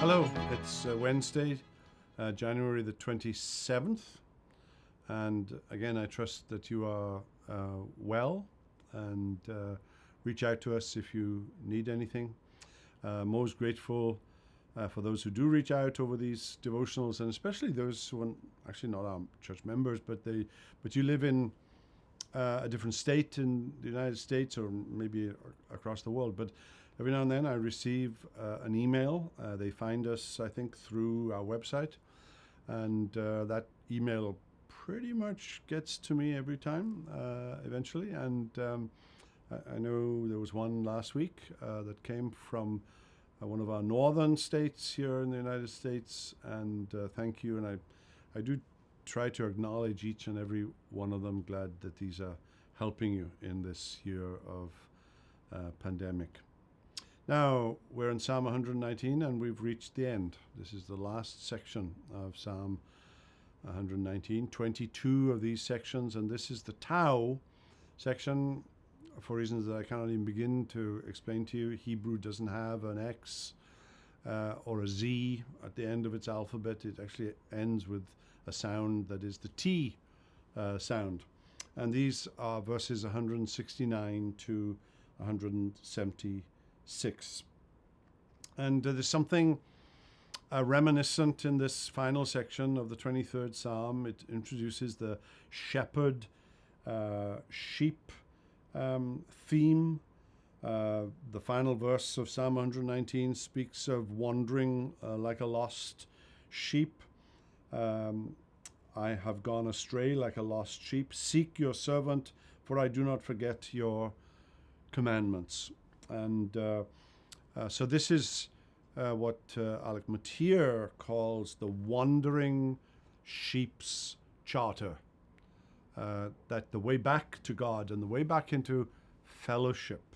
Hello, it's Wednesday, January the 27th, and again I trust that you are well, and reach out to us if you need anything. Most grateful for those who do reach out over these devotionals, and especially those who are actually not our church members, but you live in a different state in the United States or maybe across the world. But every now and then I receive an email. They find us, I think, through our website, and that email pretty much gets to me every time eventually. And I know there was one last week that came from one of our northern states here in the United States, and thank you. And I do try to acknowledge each and every one of them. Glad that these are helping you in this year of pandemic. Now, we're in Psalm 119 and we've reached the end. This is the last section of Psalm 119, 22 of these sections, and this is the Tau section. For reasons that I cannot even begin to explain to you, Hebrew doesn't have an X or a Z at the end of its alphabet. It actually ends with a sound that is the T sound. And these are verses 169 to 176. And there's something reminiscent in this final section of the 23rd Psalm. It introduces the shepherd sheep theme. The final verse of Psalm 119 speaks of wandering like a lost sheep. I have gone astray like a lost sheep. Seek your servant, for I do not forget your commandments. And so this is what Alec Matier calls the wandering sheep's charter. That the way back to God and the way back into fellowship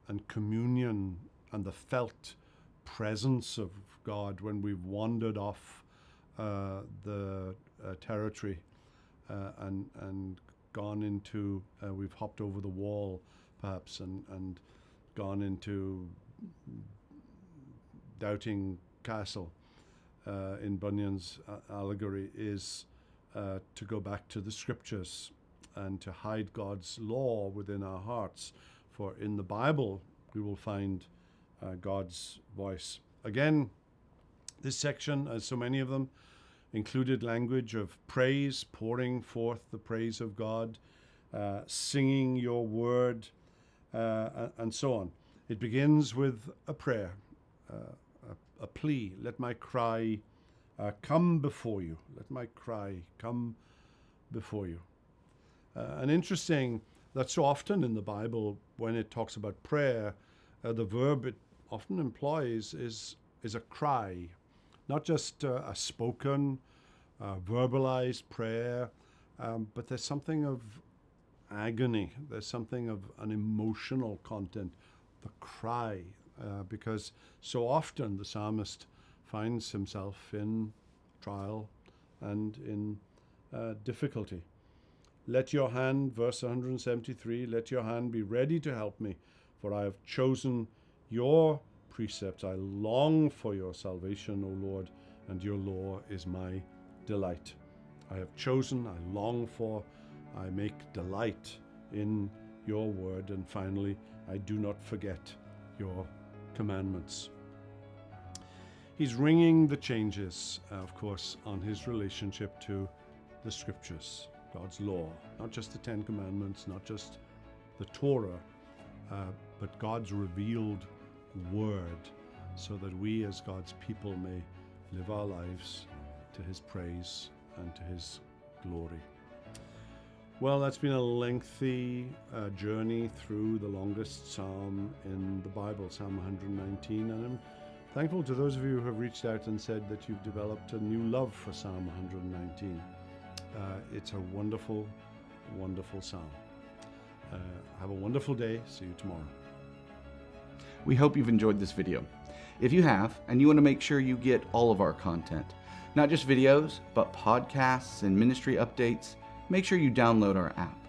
and communion and the felt presence of God when we've wandered off the territory and gone into, we've hopped over the wall perhaps and gone into Doubting Castle in Bunyan's allegory is to go back to the scriptures and to hide God's law within our hearts. For in the Bible, we will find God's voice. Again, this section, as so many of them, included language of praise, pouring forth the praise of God, singing your word, and so on. It begins with a prayer, a plea. Let my cry come before you. Let my cry come before you. And interesting that so often in the Bible, when it talks about prayer, the verb it often employs is a cry, not just a spoken, verbalized prayer, but there's something of agony. There's something of an emotional content, the cry, because so often the psalmist finds himself in trial and in difficulty. Let your hand, verse 173, let your hand be ready to help me, for I have chosen your precepts. I long for your salvation, O Lord, and your law is my delight. I have chosen, I long for, I make delight in your word, and finally, I do not forget your commandments. He's ringing the changes, of course, on his relationship to the scriptures, God's law, not just the Ten Commandments, not just the Torah, but God's revealed word, so that we as God's people may live our lives to his praise and to his glory. Well, that's been a lengthy journey through the longest psalm in the Bible, Psalm 119, and I'm thankful to those of you who have reached out and said that you've developed a new love for Psalm 119. It's a wonderful, wonderful psalm. Have a wonderful day. See you tomorrow. We hope you've enjoyed this video. If you have, and you want to make sure you get all of our content, not just videos, but podcasts and ministry updates, make sure you download our app.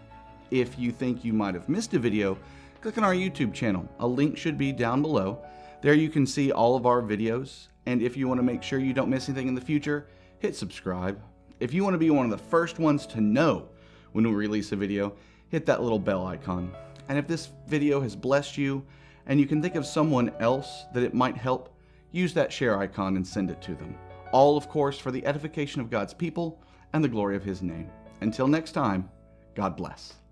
If you think you might have missed a video, click on our YouTube channel. A link should be down below. There you can see all of our videos, And if you want to make sure you don't miss anything in the future, hit subscribe. If you want to be one of the first ones to know when we release a video, hit that little bell icon. And if this video has blessed you and you can think of someone else that it might help, use that share icon and send it to them. All, of course, for the edification of God's people and the glory of His name. Until next time, God bless.